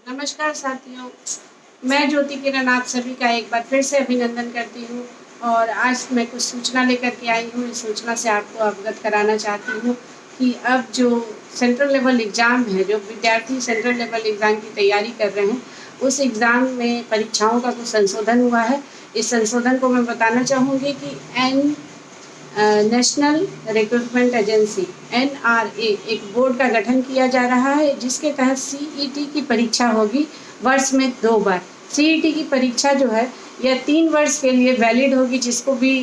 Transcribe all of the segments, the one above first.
नमस्कार साथियों, मैं ज्योति किरण आप सभी का एक बार फिर से अभिनंदन करती हूँ। और आज मैं कुछ सूचना लेकर के आई हूँ। इस सूचना से आपको अवगत कराना चाहती हूँ कि अब जो सेंट्रल लेवल एग्ज़ाम है, जो विद्यार्थी सेंट्रल लेवल एग्ज़ाम की तैयारी कर रहे हैं, उस एग्ज़ाम में परीक्षाओं का कुछ संशोधन हुआ है। इस संशोधन को मैं बताना चाहूँगी कि नेशनल रिक्रूटमेंट एजेंसी NRA एक बोर्ड का गठन किया जा रहा है, जिसके तहत CET की परीक्षा होगी वर्ष में 2 बार। CET की परीक्षा जो है यह 3 वर्ष के लिए वैलिड होगी। जिसको भी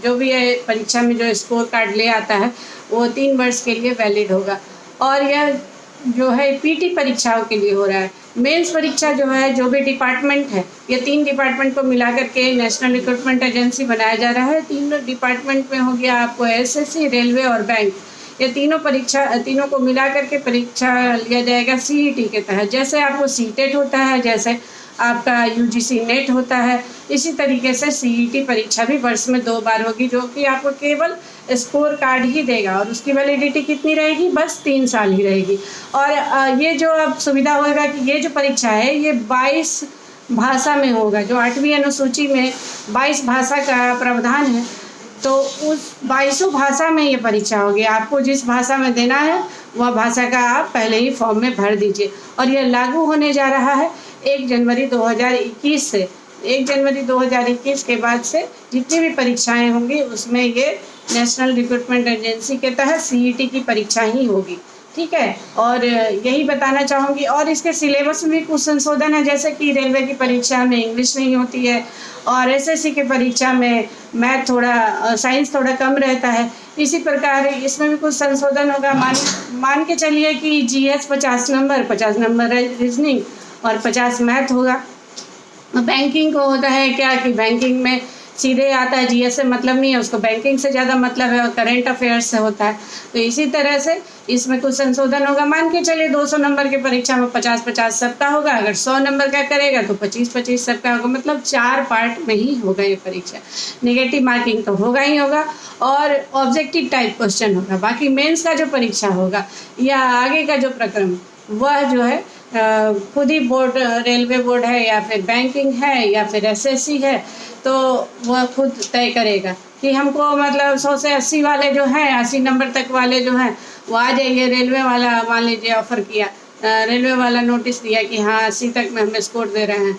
जो भी परीक्षा में जो स्कोर कार्ड ले आता है वो 3 वर्ष के लिए वैलिड होगा। और यह जो है PT परीक्षाओं के लिए हो रहा है। मेंस परीक्षा जो है, जो भी डिपार्टमेंट है, ये 3 डिपार्टमेंट को मिला करके नेशनल रिक्रूटमेंट एजेंसी बनाया जा रहा है। 3 डिपार्टमेंट में हो गया आपको SSC, रेलवे और बैंक। ये तीनों को मिला करके परीक्षा लिया जाएगा CET के तहत। जैसे आपको CTET होता है, जैसे आपका UGC नेट होता है, इसी तरीके से CET परीक्षा भी वर्ष में 2 बार होगी, जो कि आपको केवल स्कोर कार्ड ही देगा। और उसकी वैलिडिटी कितनी रहेगी? बस 3 साल ही रहेगी। और ये जो अब सुविधा होगा कि ये जो परीक्षा है ये 22 भाषा में होगा। जो 8वीं अनुसूची में 22 भाषा का प्रावधान है, तो उस 22 भाषा में ये परीक्षा होगी। आपको जिस भाषा में देना है वह भाषा का आप पहले ही फॉर्म में भर दीजिए। और यह लागू होने जा रहा है 1 जनवरी 2021 से। 1 जनवरी 2021 के बाद से जितनी भी परीक्षाएं होंगी उसमें ये नेशनल रिक्रूटमेंट एजेंसी के तहत CET की परीक्षा ही होगी। ठीक है, और यही बताना चाहूँगी। और इसके सिलेबस में भी कुछ संशोधन है, जैसे कि रेलवे की परीक्षा में इंग्लिश नहीं होती है, और SSC की परीक्षा में मैथ साइंस थोड़ा कम रहता है। इसी प्रकार इसमें भी कुछ संशोधन होगा। मान के चलिए कि GS 50 नंबर रीजनिंग और 50 मैथ होगा। बैंकिंग को होता है क्या कि बैंकिंग में सीधे आता है, GS से मतलब नहीं है उसको, बैंकिंग से ज़्यादा मतलब है और करंट अफेयर्स से होता है। तो इसी तरह से इसमें कुछ संशोधन होगा। मान के चलिए 200 नंबर की परीक्षा में 50-50 सबका होगा। अगर 100 नंबर का करेगा तो 25-25 सबका होगा। मतलब 4 पार्ट में ही होगा ये परीक्षा। नेगेटिव मार्किंग तो होगा ही होगा, और ऑब्जेक्टिव टाइप क्वेश्चन होगा। बाकी मेंस का जो परीक्षा होगा या आगे का जो प्रक्रम, वह जो है खुद ही बोर्ड, रेलवे बोर्ड है या फिर बैंकिंग है या फिर SSC है, तो वह खुद तय करेगा कि हमको मतलब 100 से 80 वाले जो हैं, 80 नंबर तक वाले जो हैं वो आ जाइए। रेलवे वाला मान लीजिए ऑफ़र किया, रेलवे वाला नोटिस दिया कि हाँ 80 तक में हमें स्कोर दे रहे हैं,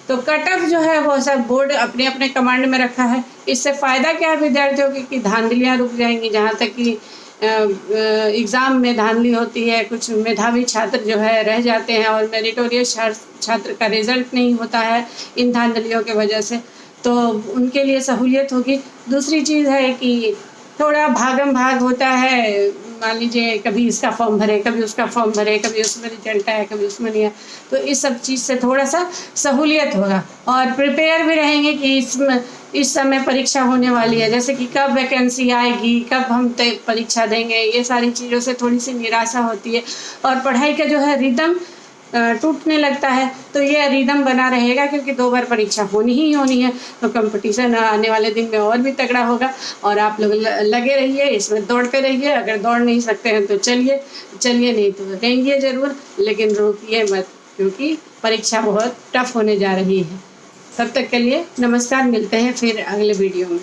तो कट ऑफ जो है वो सब बोर्ड अपने अपने कमांड में रखा है। इससे फ़ायदा क्या है विद्यार्थियों की कि धांधलियाँ रुक जाएंगी। जहाँ तक कि एग्ज़ाम में धांधली होती है, कुछ मेधावी छात्र जो है रह जाते हैं और मेरिटोरियस छात्र का रिज़ल्ट नहीं होता है इन धांधलियों के वजह से, तो उनके लिए सहूलियत होगी। दूसरी चीज़ है कि थोड़ा भागम भाग होता है। मान लीजिए कभी इसका फॉर्म भरे, कभी उसका फॉर्म भरे, कभी उसमें रिजल्ट आया, कभी उसमें नहीं आया, तो इस सब चीज़ से थोड़ा सा सहूलियत होगा। और प्रिपेयर भी रहेंगे कि इस समय परीक्षा होने वाली है, जैसे कि कब वैकेंसी आएगी, कब हम परीक्षा देंगे, ये सारी चीज़ों से थोड़ी सी निराशा होती है। और पढ़ाई का जो है रिदम टूटने लगता है, तो ये रिदम बना रहेगा क्योंकि 2 बार परीक्षा होनी ही होनी है। तो कंपटीशन आने वाले दिन में और भी तगड़ा होगा। और आप लोग लगे रहिए, इसमें दौड़ते रहिए। अगर दौड़ नहीं सकते हैं तो चलिए नहीं तो रहेंगे ज़रूर, लेकिन रुकिए मत, क्योंकि परीक्षा बहुत टफ होने जा रही है। तब तक के लिए नमस्कार, मिलते हैं फिर अगले वीडियो में।